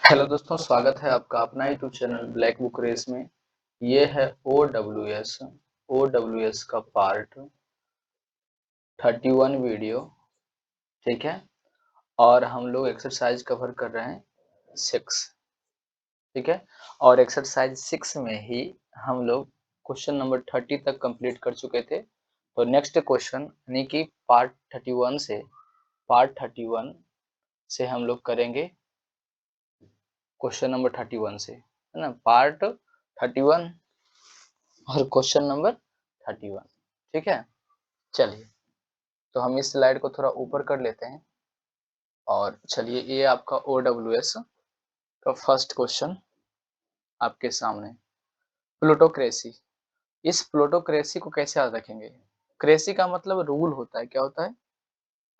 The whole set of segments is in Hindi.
हेलो दोस्तों, स्वागत है आपका अपना YouTube channel black book race में। ये है ओ डब्ल्यू एस का पार्ट 31 वीडियो। ठीक है, और हम लोग एक्सरसाइज कवर कर रहे हैं 6। ठीक है, और एक्सरसाइज 6 में ही हम लोग क्वेश्चन नंबर 30 तक कंप्लीट कर चुके थे। तो नेक्स्ट क्वेश्चन यानी कि पार्ट 31 से हम लोग करेंगे क्वेश्चन नंबर 31 से, है ना। पार्ट 31 और क्वेश्चन नंबर 31। ठीक है, चलिए तो हम इस स्लाइड को थोड़ा ऊपर कर लेते हैं। और चलिए, ये आपका OWS का फर्स्ट क्वेश्चन आपके सामने। प्लूटोक्रेसी। इस प्लूटोक्रेसी को कैसे याद रखेंगे? क्रेसी का मतलब रूल होता है। क्या होता है?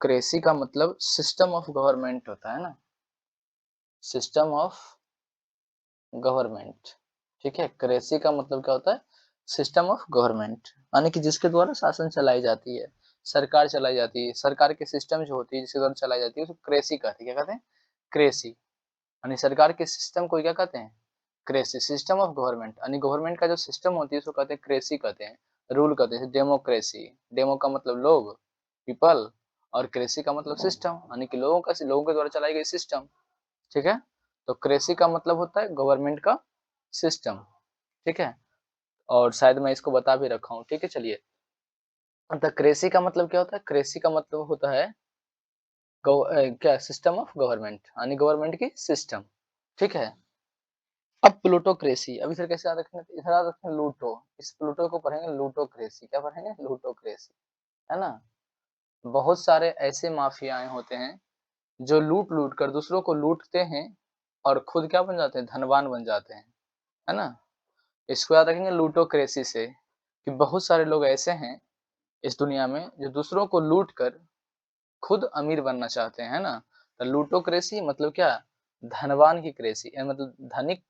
क्रेसी का मतलब सिस्टम ऑफ गवर्नमेंट होता है ना, सिस्टम ऑफ गवर्नमेंट। ठीक है, क्रेसी का मतलब क्या होता है? सिस्टम ऑफ गवर्नमेंट, यानी कि जिसके द्वारा शासन चलाई जाती है, सरकार चलाई जाती है, सरकार के सिस्टम जो होती है जिसके द्वारा चलाई जाती है उसको क्रेसी कहते हैं। क्या कहते हैं? क्रेसी। यानी सरकार के सिस्टम को क्या कहते हैं? क्रेसी। सिस्टम ऑफ गवर्नमेंट यानी गवर्नमेंट का जो सिस्टम होती है उसको कहते हैं क्रेसी कहते हैं, रूल कहते हैं। डेमोक्रेसी, डेमो का मतलब लोग, पीपल, और क्रेसी का मतलब सिस्टम यानी कि लोगों के द्वारा चलाई गई सिस्टम। ठीक है, तो क्रेसी का मतलब होता है गवर्नमेंट का सिस्टम। ठीक है, और शायद मैं इसको बता भी रखा हूँ। ठीक है, चलिए। तो क्रेसी का मतलब क्या होता है? क्रेसी का मतलब होता है क्या? सिस्टम ऑफ गवर्नमेंट यानी गवर्नमेंट की सिस्टम। ठीक है, अब प्लूटोक्रेसी, अब इधर कैसे याद रखेंगे? इधर याद रखेंगे लूटो। इस प्लूटो को पढ़ेंगे लूटोक्रेसी। क्या पढ़ेंगे? लूटोक्रेसी, है ना। बहुत सारे ऐसे माफियाएं होते हैं जो लूट लूट कर दूसरों को लूटते हैं और खुद क्या बन जाते हैं? धनवान बन जाते हैं, है ना। इसको याद रखेंगे लूटोक्रेसी से, कि बहुत सारे लोग ऐसे हैं इस दुनिया में जो दूसरों को लूट कर खुद अमीर बनना चाहते हैं, है ना। तो लूटोक्रेसी मतलब क्या? धनवान की क्रेसी, मतलब धनिक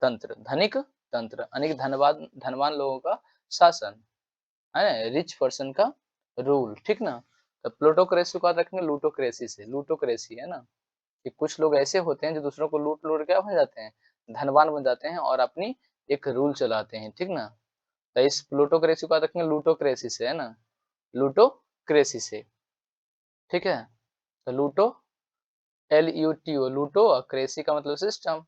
तंत्र, धनिक तंत्र यानी कि धनवान धनवान लोगों का शासन, है ना, रिच पर्सन का रूल। ठीक ना। तो प्लूटोक्रेसी को याद रखेंगे लूटोक्रेसी से। लूटोक्रेसी, है ना, कि कुछ लोग ऐसे होते हैं जो दूसरों को लूट लूट क्या बन जाते हैं? धनवान बन जाते हैं और अपनी एक रूल चलाते हैं। ठीक ना। तो इस प्लूटोक्रेसी को याद रखेंगे लूटोक्रेसी से, है ना, लूटोक्रेसी से। ठीक है, तो लूटो, LUTO, लूटो, और क्रेसी का मतलब सिस्टम,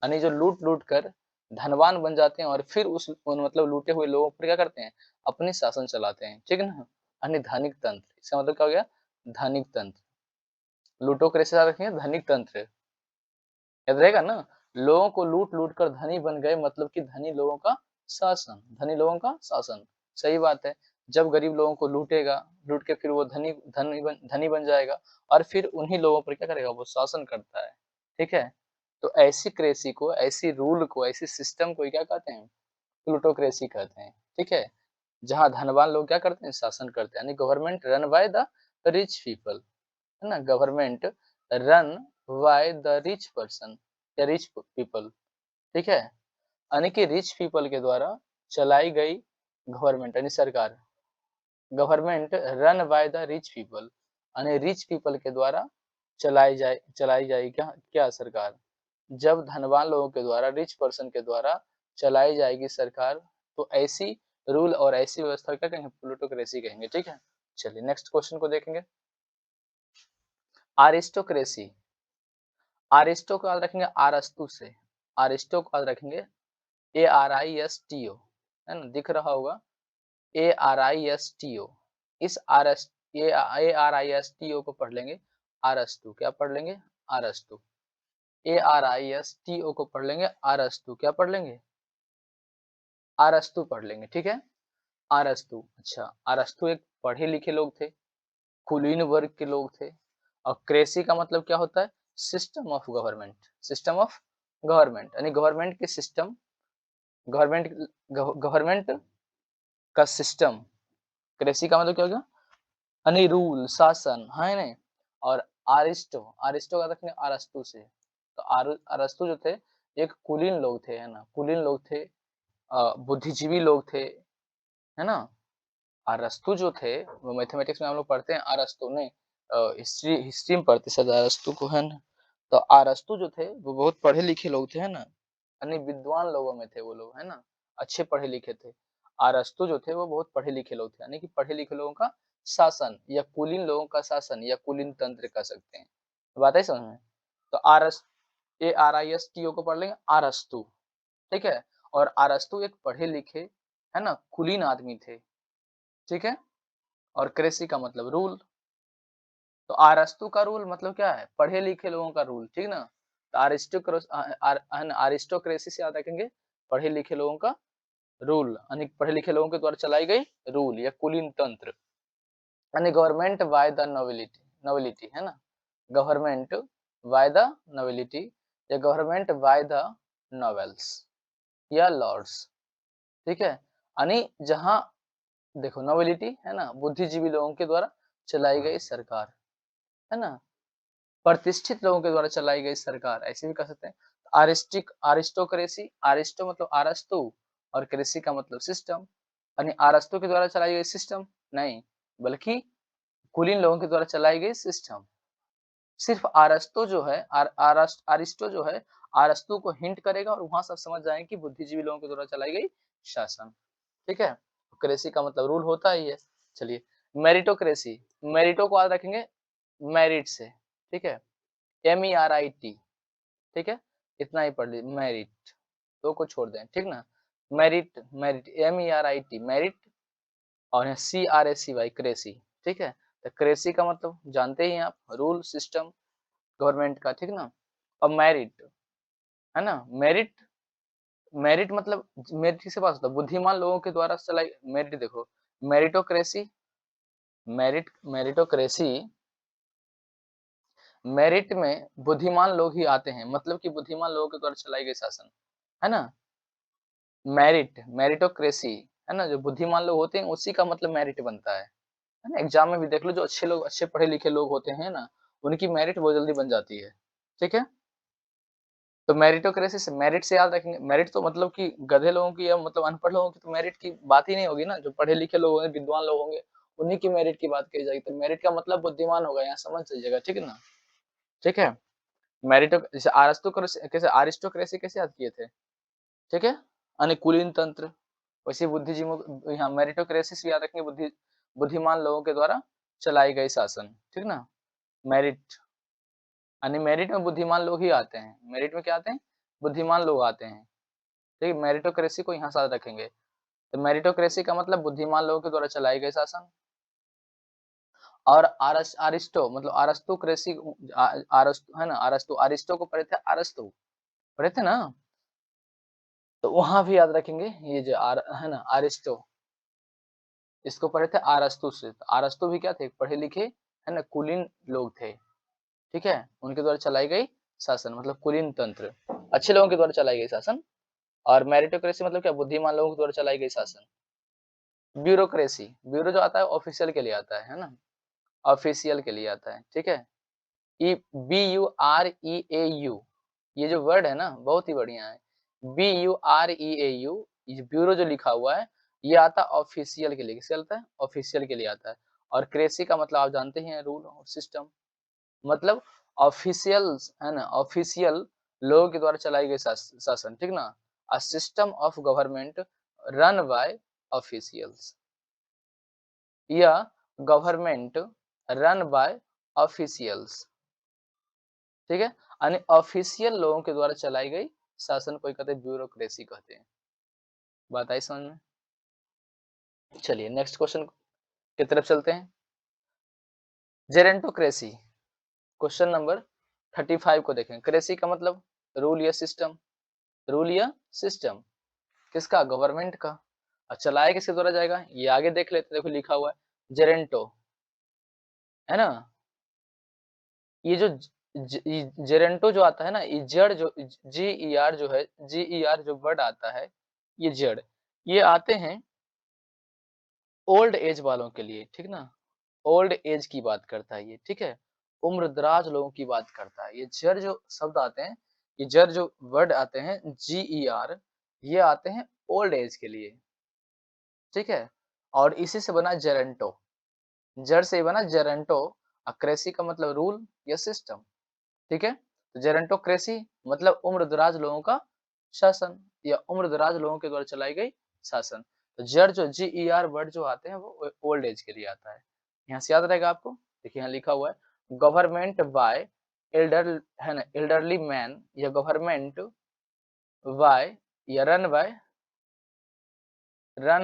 यानी जो लूट लूट कर धनवान बन जाते हैं और फिर मतलब लूटे हुए लोगों पर क्या करते हैं? अपनी शासन चलाते हैं। ठीक ना, यानी धनिक तंत्र। इसका मतलब क्या हो गया? धनिक तंत्र। लूटोक्रेसी याद रखेंगे, धनिक तंत्र, याद रहेगा ना। लोगों को लूट लूट कर धनी बन गए, मतलब कि धनी लोगों का शासन, धनी लोगों का शासन। सही बात है। जब गरीब लोगों को लूटेगा, लूट के फिर वो धनी बन जाएगा और फिर उन्हीं लोगों पर क्या करेगा? वो शासन करता है। ठीक है, तो ऐसी क्रेसी को, ऐसी रूल को, ऐसी सिस्टम को क्या कहते हैं? प्लूटोक्रेसी कहते हैं। ठीक है, जहाँ धनवान लोग क्या करते हैं? शासन करते हैं, यानी government run by the rich people, है ना। Government run by the rich person या रिच पीपल। ठीक है, यानी कि रिच पीपल के द्वारा चलाई गई गवर्नमेंट यानी सरकार। Government run by the rich people यानी रिच पीपल के द्वारा चलाई जाए क्या सरकार। जब धनवान लोगों के द्वारा, रिच पर्सन के द्वारा चलाई जाएगी सरकार, तो ऐसी रूल और ऐसी व्यवस्था क्या कहेंगे? प्लूटोक्रेसी कहेंगे। ठीक है, चलिए नेक्स्ट क्वेश्चन को देखेंगे। आरिस्टोक्रेसी। अरिस्टो को याद रखेंगे अरस्तु से। अरिस्टो को याद रखेंगे ARISTO, है ना, दिख रहा होगा ARISTO। इस ARISTO को पढ़ लेंगे अरस्तु। क्या पढ़ लेंगे? अरस्तु। ARISTO को पढ़ लेंगे अरस्तु। क्या पढ़ लेंगे? अरस्तु पढ़ लेंगे। ठीक है, अरस्तु। अच्छा, अरस्तु एक पढ़े लिखे लोग थे, कुलीन वर्ग के लोग थे। और क्रेसी का मतलब क्या होता है? System of government, system of government यानी गवर्नमेंट के सिस्टम, गवर्नमेंट गवर्नमेंट का सिस्टम। क्रेसी का मतलब क्या हो गया? यानी रूल, शासन, है ना। और अरिस्टो, अरिस्टो का रखने अरस्तु से। तो अरस्तु जो थे एक कुलीन लोग थे, है ना, कुलीन लोग थे, बुद्धिजीवी लोग थे, है ना। अरस्तु जो थे वो मैथमेटिक्स में हम लोग पढ़ते हैं अरस्तु, नहीं हिस्ट्री हिस्ट्री में पढ़ते शायद अरस्तु को, है ना। तो अरस्तु जो थे वो बहुत पढ़े लिखे लोग थे, है ना, यानी विद्वान लोगों में थे वो लोग, है ना, अच्छे पढ़े लिखे थे। अरस्तु जो थे वो बहुत पढ़े लिखे लोग थे, यानी कि पढ़े लिखे लोगों का शासन या कुलीन लोगों का शासन या कुलीन तंत्र कह सकते हैं। बात है समझ में? तो आरस ARISTO को पढ़ लेंगे अरस्तु, ठीक है। और अरस्तु एक पढ़े लिखे, है ना, कुलीन आदमी थे, ठीक है। और क्रेसी का मतलब रूल। तो अरस्तु का रूल मतलब क्या है? पढ़े लिखे लोगों का रूल, ठीक ना। तो अरिस्टोक्रेसी से याद रखेंगे पढ़े लिखे लोगों का रूल, यानी पढ़े लिखे लोगों के द्वारा चलाई गई रूल या कुलीन तंत्र, यानी government by the nobility, nobility है ना, गवर्नमेंट बाय द नोबिलिटी या गवर्नमेंट बाय द नोवेल्स या लॉर्ड्स, ठीक है। यानी जहां देखो नोबिलिटी है ना, बुद्धिजीवी लोगों के द्वारा चलाई गई सरकार, है ना, प्रतिष्ठित लोगों के द्वारा चलाई गई सरकार, ऐसे भी कह सकते हैं। अरिस्टोक्रेसी, अरिस्टो मतलब अरस्तु और क्रेसी का मतलब सिस्टम, यानी अरस्तु के द्वारा चलाई गई सिस्टम नहीं, बल्कि कुलीन लोगों के द्वारा चलाई गई सिस्टम। सिर्फ अरस्तु जो है अरिस्टो जो है अरस्तु को हिंट करेगा और वहां सब समझ जाएंगे कि बुद्धिजीवी लोगों के द्वारा चलाई गई शासन, ठीक है। क्रेसी का मतलब रूल होता ही है। चलिए, मेरिटोक्रेसी, मेरिटो को याद रखेंगे मेरिट से, ठीक है, MERIT, ठीक है, इतना ही पढ़ लीजिए मेरिट, दो को छोड़ दें, ठीक ना। मेरिट, मेरिट MERIT मेरिट, और यहाँ CRACY क्रेसी, ठीक है। तो क्रेसी का मतलब जानते ही हैं आप, रूल सिस्टम गवर्नमेंट का, ठीक ना। अब मेरिट, है ना, मेरिट, मेरिट मतलब मेरिट किसके पास होता है? बुद्धिमान लोगों के द्वारा चलाई मेरिट। देखो मेरिटोक्रेसी, मेरिटोक्रेसी, मेरिट में बुद्धिमान लोग ही आते हैं, मतलब कि बुद्धिमान लोगों के द्वारा चलाई गई शासन, है ना। मेरिट, मेरिटोक्रेसी, है ना, जो बुद्धिमान लोग होते हैं उसी का मतलब मेरिट बनता है ना। एग्जाम में भी देख लो, जो अच्छे लोग, अच्छे पढ़े लिखे लोग होते हैं ना, उनकी मेरिट बहुत जल्दी बन जाती है, ठीक है। तो मेरिटोक्रेसी से, मेरिट से याद रखेंगे, मेरिट तो मतलब कि गधे लोगों की या मतलब अनपढ़ लोगों की तो मेरिट की बात ही नहीं होगी ना, जो पढ़े लिखे लोग होंगे, विद्वान लोग होंगे, उन्हीं की मेरिट की बात कही जाएगी। तो मेरिट का मतलब बुद्धिमान होगा, यहाँ समझ जाइएगा, ठीक है ना, ठीक है। मेरिटो जैसे कैसे अरिस्टोक्रेसी कैसे याद किए थे, ठीक है, अनुकूलन तंत्र, वैसे बुद्धिजीवों यहाँ मेरिटोक्रेसी से याद रखेंगे बुद्धिमान लोगों के द्वारा चलाई गई शासन, ठीक ना। मेरिट, यानी मेरिट में बुद्धिमान लोग ही आते हैं, मेरिट में क्या आते हैं? बुद्धिमान लोग आते हैं, ठीक है। मेरिटोक्रेसी को यहाँ साथ रखेंगे। तो मेरिटोक्रेसी का मतलब बुद्धिमान लोगों के द्वारा चलाई गई शासन। और अरिस्टो मतलब अरस्तोक्रेसी, अरस्तु है ना, अरस्तु, अरिस्टो को पढ़े थे अरस्तु, पढ़े थे ना। तो वहां भी याद रखेंगे ये जो है ना अरिस्टो, इसको पढ़े थे अरस्तु से। तो अरस्तु भी क्या थे? पढ़े लिखे, है ना, कुलीन लोग थे, ठीक है। उनके द्वारा चलाई गई शासन मतलब कुलीन तंत्र, अच्छे लोगों के द्वारा चलाई गई शासन। और मेरिटोक्रेसी मतलब क्या? बुद्धिमान लोगों के द्वारा चलाई गई शासन। ब्यूरोक्रेसी, ब्यूरो जो आता है ऑफिशियल के लिए आता है ना, ऑफिशियल के लिए आता है, ठीक है। BUREAU, ये जो वर्ड है ना बहुत ही बढ़िया है। BUREAU, ये ब्यूरो जो लिखा हुआ है ये आता है ऑफिशियल के लिए, किसके आता है? ऑफिशियल के लिए आता है। और क्रेसी का मतलब आप जानते हैं, रूल और सिस्टम, मतलब ऑफिशियल, है ना, ऑफिशियल लोगों के द्वारा चलाई गई शासन, ठीक ना। A system of government run by officials, या गवर्नमेंट रन बाय ऑफिशियल्स, ठीक है। यानी ऑफिशियल लोगों के द्वारा चलाई गई शासन को कहते हैं ब्यूरोक्रेसी कहते हैं। बात आई समझ में? चलिए नेक्स्ट क्वेश्चन की तरफ चलते हैं। जेरेंटोक्रेसी, क्वेश्चन नंबर 35 को देखें। क्रेसी का मतलब रूल या सिस्टम, रूल या सिस्टम किसका? गवर्नमेंट का। और चलाया किसके द्वारा जाएगा? ये आगे देख लेते, देखो लिखा हुआ है जेरेंटो, है ना। ये जो जेरेंटो जो आता है ना, ये जड़ जो GER जो है, GER जो वर्ड आता है, ये जड़, ये आते हैं ओल्ड एज वालों के लिए, ठीक ना। ओल्ड एज की बात करता है ये, ठीक है, उम्र दराज लोगों की बात करता है। ये जड़ जो शब्द आते हैं, ये जड़ जो वर्ड आते हैं GER, ये आते हैं ओल्ड एज के लिए, ठीक है। और इसी से बना जेरेंटो, जड़ से ही बना जेरेंटो। क्रेसी का मतलब रूल या सिस्टम, ठीक है। तो जेरेंटोक्रेसी मतलब उम्रदराज लोगों का शासन या उम्रदराज लोगों के द्वारा चलाई गई शासन। तो जड़ जो GER वर्ड जो आते हैं वो ओल्ड एज के लिए आता है। यहाँ से याद रहेगा आपको। देखिए यहाँ लिखा हुआ है गवर्नमेंट बाय एल्डर, है ना, एल्डरली मैन या गवर्नमेंट बाय या रन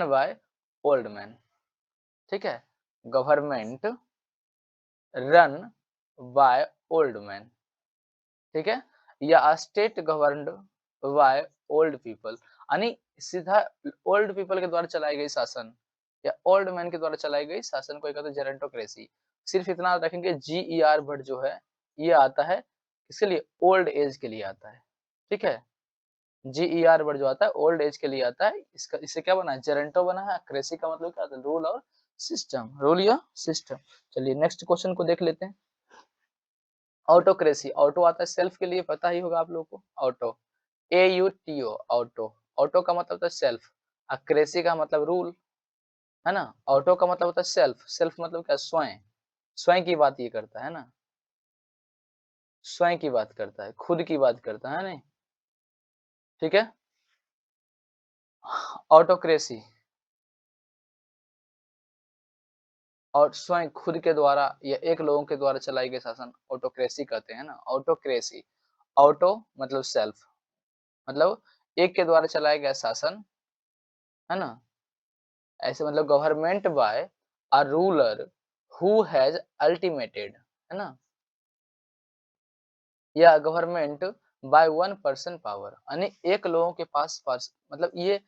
बाय ओल्ड मैन। ठीक है, government run by old man. ठीक है, या state governed by old people, यानी सीधा ओल्ड पीपल के द्वारा चलाई गई शासन या ओल्ड मैन के द्वारा चलाई गई शासन को कहते हैं जेरेंटोक्रेसी। सिर्फ इतना याद रखेंगे GER वर्ड जो है ये आता है इसके लिए ओल्ड एज के लिए आता है। ठीक है, GER वर्ड जो आता है ओल्ड एज के लिए आता है। इसका इससे क्या बना है, जेरेंटो बना है। क्रेसी का मतलब क्या होता है, रूल और सिस्टम, रूल या सिस्टम। चलिए नेक्स्ट क्वेश्चन को देख लेते हैं। ऑटोक्रेसी, ऑटो आता है सेल्फ के लिए, पता ही होगा आप लोगों को। Auto, AUTO, auto. ऑटो का मतलब होता है सेल्फ, क्रेसी का मतलब रूल, है ना। ऑटो का मतलब होता है सेल्फ, सेल्फ मतलब क्या, स्वयं, स्वयं की बात ये करता है ना, स्वयं की बात करता है, खुद की बात करता है नहीं। ठीक है, ऑटोक्रेसी और स्वयं खुद के द्वारा या एक लोगों के द्वारा चलाई गई शासन ऑटोक्रेसी कहते हैं ना। ऑटोक्रेसी, ऑटो मतलब सेल्फ, मतलब एक के द्वारा चलाया गया शासन, है ना। ऐसे मतलब government by a ruler who has ultimated, है ना, या government by one person power, यानी एक लोगों के पास मतलब ये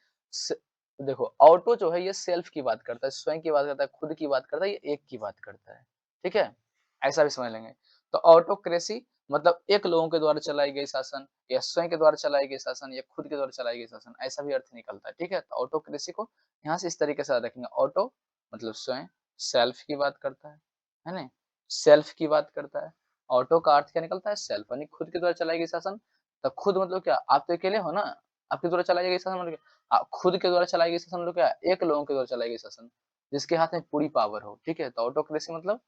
देखो ऑटो जो है ये सेल्फ की बात करता है, स्वयं की बात करता है, खुद की बात करता है, ये एक की बात करता है। ठीक है, ऐसा भी समझ लेंगे। तो ऑटोक्रेसी मतलब एक लोगों के द्वारा चलाई गई शासन या स्वयं के द्वारा चलाई गई शासन या खुद के द्वारा चलाई गई शासन, ऐसा भी अर्थ निकलता है। ठीक है, तो ऑटोक्रेसी को यहाँ से इस तरीके से याद रखेंगे। ऑटो मतलब स्वयं, सेल्फ की बात करता है ना, सेल्फ की बात करता है। ऑटो का अर्थ क्या निकलता है, सेल्फ, यानी खुद के द्वारा चलाई गई शासन। तो खुद मतलब क्या, आप तो अकेले हो ना, आपके द्वारा चलाई गई शासन मतलब क्या, खुद के द्वारा चलाई गई शासन मतलब क्या, एक लोगों के द्वारा चलाई गई शासन जिसके हाथ में पूरी पावर हो। ठीक है, तो ऑटोक्रेसी मतलब,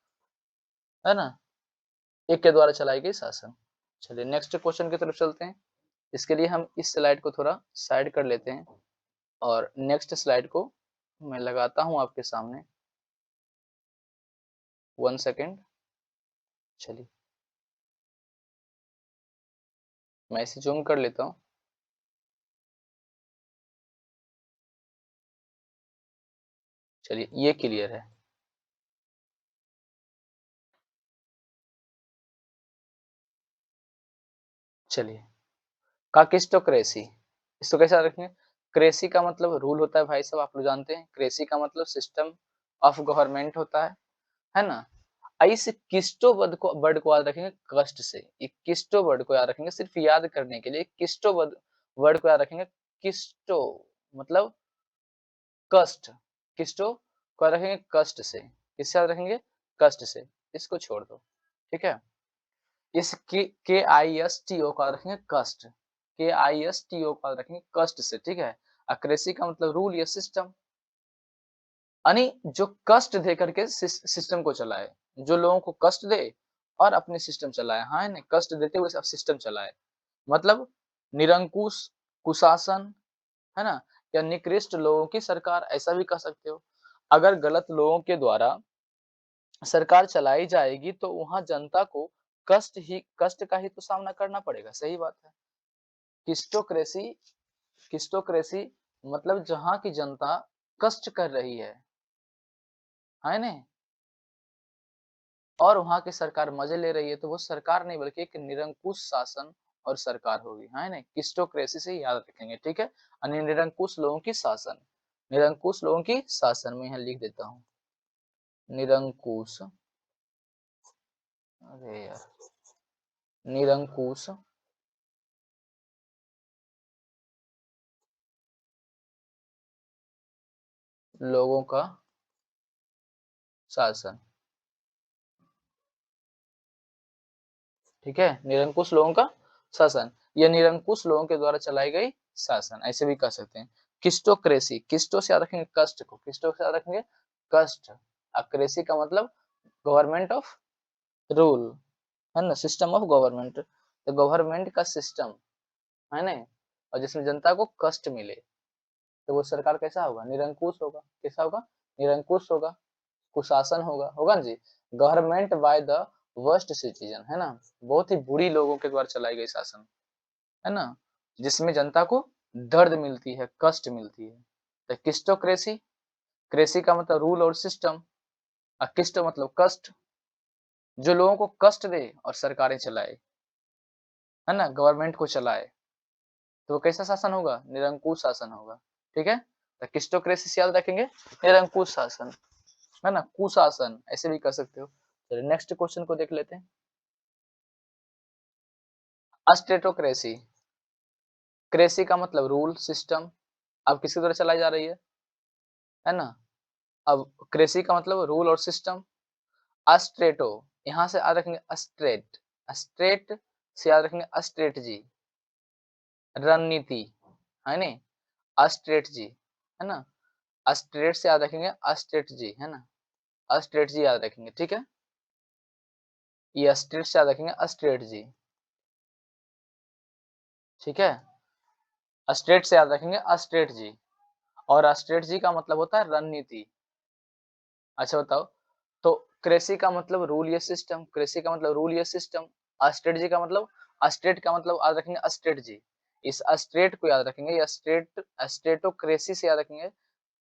है ना, एक के द्वारा चलाई गई शासन। चलिए नेक्स्ट क्वेश्चन की तरफ चलते हैं। इसके लिए हम इस स्लाइड को थोड़ा साइड कर लेते हैं और नेक्स्ट स्लाइड को मैं लगाता हूं आपके सामने। 1 सेकेंड। चलिए मैं इसे जूम कर लेता हूँ। चलिए ये क्लियर है। चलिए काकिस्टोक्रेसी, इसको कैसे रखेंगे, क्रेसी का मतलब रूल होता है भाई साहब, आप लोग जानते हैं। क्रेसी का मतलब सिस्टम ऑफ गवर्नमेंट होता है ना। इस किस्टो वर्ड को याद रखेंगे कष्ट से, ये किस्टो वर्ड को याद रखेंगे सिर्फ याद करने के लिए। किस्टो वर्ड को याद रखेंगे, किस्टो मतलब कष्ट, किस्टो को याद रखेंगे कष्ट से। किससे याद रखेंगे, कष्ट से, इसको छोड़ दो। ठीक है, इस KISTO का रखेंगे कष्ट, KISTO का रखेंगे कष्ट से। ठीक है, अक्रेसी का मतलब रूल या सिस्टम, यानी जो कष्ट दे करके सिस्टम को चलाए, जो लोगों को कष्ट दे और अपने सिस्टम चलाए। हाँ ना, कष्ट देते हुए सिस्टम चलाए, मतलब निरंकुश कुशासन, है ना, या निकृष्ट लोगों की सरकार, ऐसा भी कह सकते हो। अगर गलत लोगों के द्वारा सरकार चलाई जाएगी तो वहां जनता को कष्ट का ही तो सामना करना पड़ेगा। सही बात है। किस्टोक्रेसी, किस्टोक्रेसी मतलब जहां की जनता कष्ट कर रही है ना, और वहां की सरकार मजे ले रही है, तो वो सरकार नहीं बल्कि एक निरंकुश शासन और सरकार होगी। है ना, किस्टोक्रेसी से याद रखेंगे। ठीक है, यानी निरंकुश लोगों की शासन, निरंकुश लोगों की शासन में यहाँ लिख देता हूँ निरंकुश, अरे यार, निरंकुश लोगों का शासन। ठीक है, निरंकुश लोगों का शासन या निरंकुश लोगों के द्वारा चलाई गई शासन, ऐसे भी कह सकते हैं। किस्टोक्रेसी, किस्टो से याद रखेंगे कष्ट को, किस्टो से याद रखेंगे कष्ट। अक्रेसी का मतलब गवर्नमेंट ऑफ रूल, है ना, सिस्टम ऑफ गवर्नमेंट। तो गवर्नमेंट का सिस्टम है ना, और जिसमें जनता को कष्ट मिले, तो वो सरकार कैसा होगा? निरंकुश होगा। कैसा होगा? निरंकुश होगा, कुशासन होगा, होगा ना जी। Government by the worst citizen, है ना, बहुत ही बुरी लोगों के द्वारा चलाई गई शासन, है ना, जिसमें जनता को दर्द मिलती है, कष्ट मिलती है। तो किस्टोक्रेसी, क्रेसी का मतलब रूल और सिस्टम, और किस्ट मतलब कष्ट, जो लोगों को कष्ट दे और सरकारें चलाए, है ना, गवर्नमेंट को चलाए, तो वो कैसा शासन होगा? निरंकुश शासन होगा। ठीक है, तो किस्टोक्रेसी से याद रखेंगे, निरंकुश शासन, है ना, कुशासन ऐसे भी कह सकते हो। चलिए नेक्स्ट क्वेश्चन को देख लेते हैं। अस्टेटोक्रेसी, क्रेसी का मतलब रूल सिस्टम, अब किसके द्वारा चलाई जा रही है ना। अब क्रेसी का मतलब रूल और सिस्टम। अस्ट्रेटो, यहाँ से याद रखेंगे अस्ट्रेट, अस्ट्रेट से याद रखेंगे अस्ट्रेट जी, रणनीति, है ना, अस्ट्रेट जी, है ना, अस्ट्रेट से याद रखेंगे अस्ट्रेट जी, है ना, अस्ट्रेट जी याद रखेंगे। ठीक है, ये अस्ट्रेट से याद रखेंगे अस्ट्रेट जी। ठीक है, अस्ट्रेट से याद रखेंगे अस्ट्रेट जी, और अस्ट्रेट जी का मतलब होता है रणनीति। अच्छा बताओ, तो क्रेसी का मतलब रूल या सिस्टम, क्रेसी का मतलब रूल या सिस्टम, अस्ट्रेटजी का मतलब, अस्ट्रेट का मतलब याद रखेंगे अस्ट्रेट जी, इस अस्ट्रेट को याद रखेंगे, ये अस्ट्रेट, अस्ट्रेटोक्रेसी से याद रखेंगे,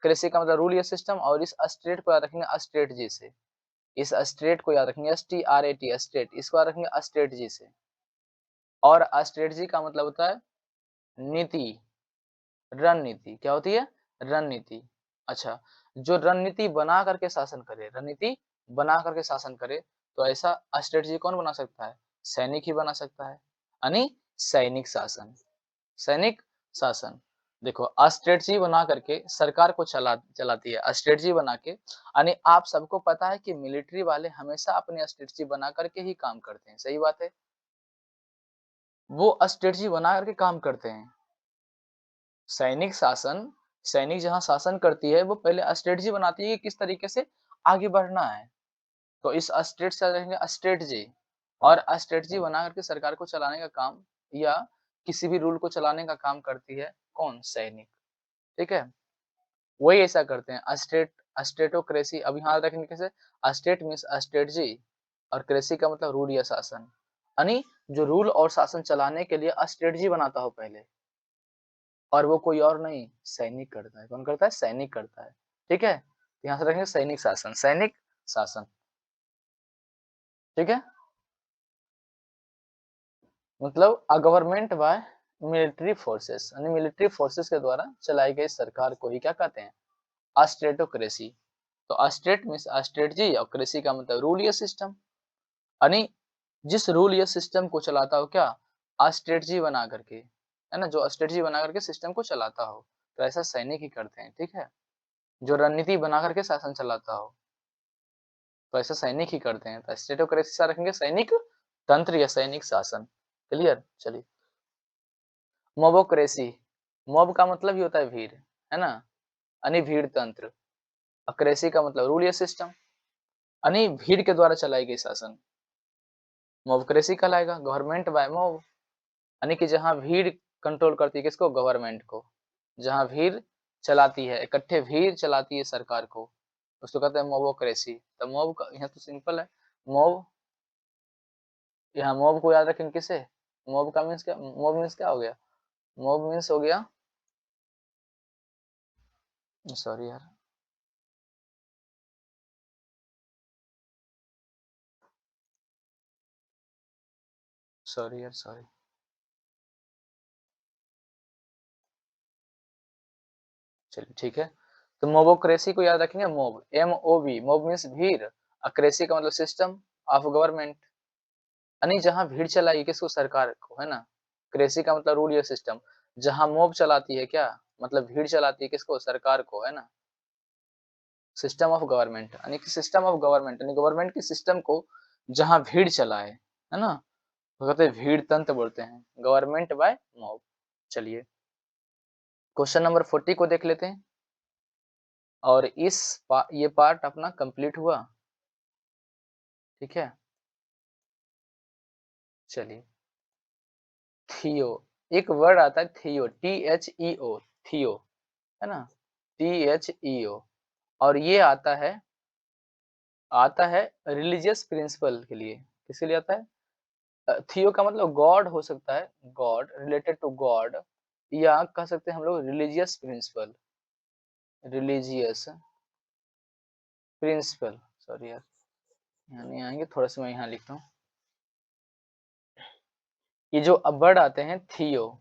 क्रेसी का मतलब रूल या सिस्टम, और इस अस्ट्रेट को याद रखेंगे अस्ट्रेट जी से, इस अस्ट्रेट को याद रखेंगे STRAT अस्ट्रेट, इसको याद रखेंगे अस्ट्रेट जी से, और अस्ट्रेट जी का मतलब होता है नीति, रणनीति। क्या होती है? रणनीति। अच्छा, जो रणनीति बना करके शासन करे, रणनीति बना करके शासन करे, तो ऐसा स्ट्रेटजी कौन बना सकता है? सैनिक ही बना सकता है, यानी सैनिक शासन, सैनिक शासन। देखो स्ट्रेटजी बना करके सरकार को चलाती है, स्ट्रेटजी बना के, यानी आप सबको पता है कि मिलिट्री वाले हमेशा अपनी स्ट्रेटजी बना करके ही काम करते हैं, सही बात है, वो स्ट्रेटजी बना करके काम करते हैं। सैनिक शासन, सैनिक जहाँ शासन करती है, वो पहले स्ट्रेटजी बनाती है कि किस तरीके से आगे बढ़ना है। तो इस स्टेट से रहेंगे स्ट्रेटजी, और स्ट्रेटजी बना करके सरकार को चलाने का काम, या किसी भी रूल को चलाने का काम करती है कौन? सैनिक। ठीक है, वही ऐसा करते हैं। स्टेटोक्रेसी, अब यहाँ रखेंगे कैसे? स्टेट मीन्स स्ट्रेटजी, और क्रेसी का मतलब रूल या शासन, यानी जो रूल और शासन चलाने के लिए स्ट्रेटजी बनाता हो पहले, और वो कोई और नहीं, सैनिक करता है। कौन करता है? सैनिक करता है। ठीक है, यहाँ से रखेंगे सैनिक शासन, सैनिक शासन। ठीक है, मतलब a government by military forces, यानी मिलिट्री फोर्सेस के द्वारा चलाई गई सरकार को ही क्या कहते हैं? अस्टेटोक्रेसी। तो अस्टेट मीन्स स्ट्रेटजी, और क्रेसी का मतलब रूल या सिस्टम, यानी जिस रूल या सिस्टम को चलाता हो क्या? स्ट्रेटजी बना करके, है ना, जो स्ट्रेटजी बना करके सिस्टम को चलाता हो, तो ऐसा सैनिक ही करते हैं। ठीक है, जो रणनीति बना करके शासन चलाता हो, तो ऐसा सैनिक ही करते हैं। तो स्टेटोक्रेसी से रखेंगे सैनिक तंत्र या सैनिक शासन। क्लियर? चलिए, मोबोक्रेसी, मोब का मतलब ही होता है भीड़, है ना, यानी भीड़ तंत्र, और क्रेसी का मतलब रूल या सिस्टम, यानी भीड़ के द्वारा चलाई गई शासन, मोबक्रेसी कहलाएगा। गवर्नमेंट बाय मोब, यानी कि जहां भीड़ कंट्रोल करती है किसको? गवर्नमेंट को। जहां भीड़ चलाती है, इकट्ठे भीड़ चलाती है सरकार को, उसको कहते हैं मोबोक्रेसी। तो मोब का यहाँ तो सिंपल है, मोब, यहाँ मोब को याद रखेंगे किसे? मोब का मीन्स क्या? मोब मीन्स क्या हो गया? मोब मीन्स हो गया, सॉरी यार, सॉरी यार, सॉरी। चलिए ठीक है, तो मोबोक्रेसी को याद रखेंगे, मोब, MOB, मोब मीन्स भीड़, और क्रेसी का मतलब सिस्टम ऑफ गवर्नमेंट, यानी जहां भीड़ चलाई किसको? सरकार को, है ना। क्रेसी का मतलब रूल या सिस्टम, जहां मोब चलाती है क्या? मतलब भीड़ चलाती है किसको? सरकार को, है ना। सिस्टम ऑफ गवर्नमेंट, यानी कि सिस्टम ऑफ गवर्नमेंट, यानी गवर्नमेंट के सिस्टम को जहां भीड़ चलाए, है ना, तो कहते हैं भीड़ तंत्र बोलते हैं, गवर्नमेंट बाय मॉब। चलिए क्वेश्चन नंबर 40 को देख लेते हैं, और ये पार्ट अपना कंप्लीट हुआ। ठीक है, चलिए थियो, एक वर्ड आता है थियो, THEO, थियो, है ना, THEO, और ये आता है रिलीजियस प्रिंसिपल के लिए। किसके लिए आता है? थियो का मतलब गॉड हो सकता है, गॉड, रिलेटेड टू गॉड, या कह सकते हैं हम लोग religious principle, religious principle, sorry यार यहाँ नहीं आएंगे, थोड़ा सा मैं यहाँ लिखता हूँ। ये जो वर्ड आते हैं थियो,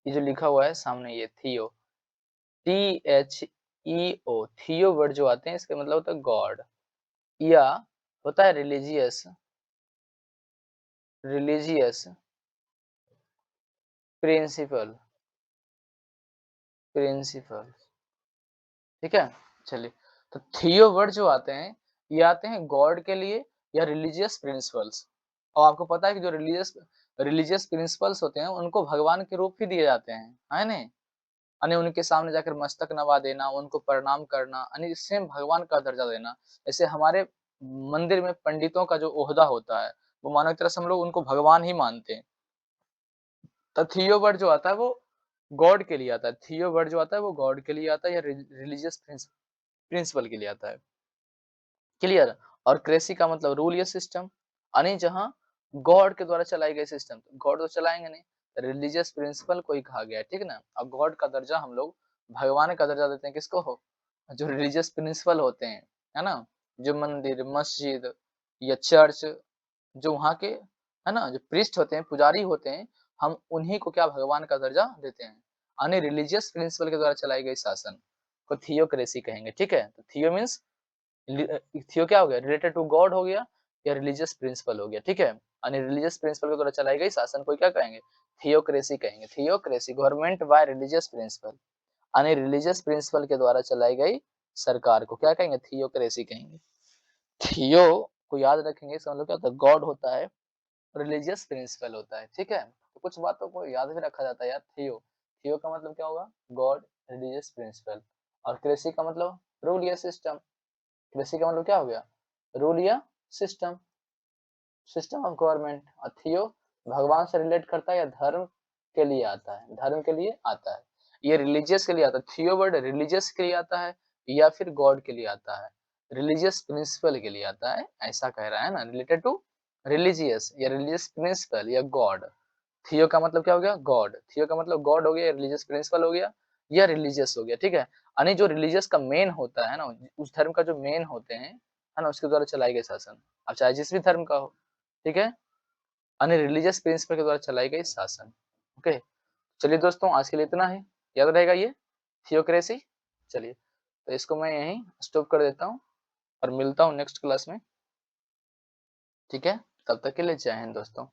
ये जो लिखा हुआ है सामने, ये थियो, THEO, थियो वर्ड जो आते हैं इसका मतलब होता है गॉड, या होता है रिलीजियस, रिलीजियस प्रिंसिपल, प्रिंसिपल, ठीक है। चलिए, तो थियो वर्ड जो आते हैं ये आते हैं गॉड के लिए या रिलीजियस प्रिंसिपल्स, और आपको पता है कि जो रिलीजियस रिलीजियस प्रिंसिपल्स होते हैं उनको भगवान के रूप ही दिए जाते हैं, है नहीं, यानी उनके सामने जाकर मस्तक नवा देना, उनको प्रणाम करना, यानी सेम भगवान का दर्जा देना। जैसे हमारे मंदिर में पंडितों का जो ओहदा होता है, वो मानो एक तरह से हम लोग उनको भगवान ही मानते हैं। तो थियो वर्ड जो आता है वो गॉड के लिए आता है, थियो वर्ड जो आता है वो गॉड के लिए आता है या रिलीजियस प्रिंसिपल के लिए आता है। क्लियर? और क्रेसी का मतलब रूल या सिस्टम, यानी जहाँ गॉड के द्वारा चलाई गई सिस्टम, गॉड तो चलाएंगे नहीं, रिलीजियस प्रिंसिपल को ही कहा गया है, ठीक ना। और गॉड का दर्जा हम लोग भगवान का दर्जा देते हैं किसको हो, जो रिलीजियस प्रिंसिपल होते हैं, है ना, जो मंदिर, मस्जिद या चर्च, जो वहाँ के, है ना, जो प्रीस्ट होते हैं, पुजारी होते हैं, हम उन्हीं को क्या भगवान का दर्जा देते हैं, यानी रिलीजियस प्रिंसिपल के द्वारा चलाई गई शासन को थियोक्रेसी कहेंगे, ठीक है। तो थियो मीन्स थियो क्या हो गया, रिलेटेड टू गॉड हो गया या रिलीजियस प्रिंसिपल हो गया, ठीक है। यानी रिलीजियस प्रिंसिपल के द्वारा चलाई गई शासन को क्या कहेंगे, थियोक्रेसी कहेंगे। Theocracy government by religious principle, यानी रिलीजियस प्रिंसिपल के द्वारा चलाई गई सरकार को क्या कहेंगे, थियोक्रेसी कहेंगे। थियो को याद रखेंगे, इसका मतलब क्या होता है, गॉड होता है, रिलीजियस प्रिंसिपल होता है, ठीक है। तो कुछ बातों को याद भी रखा जाता है यार। थियो, थियो का मतलब क्या होगा, गॉड, रिलीजियस प्रिंसिपल, और क्रेसी का मतलब रूल या सिस्टम, कृषि का मतलब क्या हो गया, रूल या सिस्टम, सिस्टम ऑफ गवर्नमेंट। और थियो भगवान से रिलेट करता है या धर्म के लिए आता है, धर्म के लिए आता है, ये रिलीजियस के लिए आता है, थियो वर्ड रिलीजियस के लिए आता है या फिर गॉड के लिए आता है, रिलीजियस प्रिंसिपल के लिए आता है, ऐसा कह रहा है ना, रिलेटेड टू रिलीजियस या रिलीजियस प्रिंसिपल या गॉड। थियो का मतलब क्या हो गया, गॉड, थियो का मतलब गॉड हो गया, रिलीजियस प्रिंसिपल हो गया या रिलीजियस हो गया, ठीक है। यानी जो रिलीजियस का मेन होता है ना, उस धर्म का जो मेन होते हैं, है ना, उसके द्वारा चलाई गई शासन, अब चाहे जिस भी धर्म का हो, ठीक है, यानी रिलीजियस प्रिंसिपल के द्वारा चलाई गई शासन। ओके, चलिए दोस्तों आज के लिए इतना ही, याद रहेगा ये थियोक्रेसी। चलिए, तो इसको मैं यहीं स्टॉप कर देता हूँ और मिलता हूँ नेक्स्ट क्लास में, ठीक है। तब तक के लिए जय हिंद दोस्तों।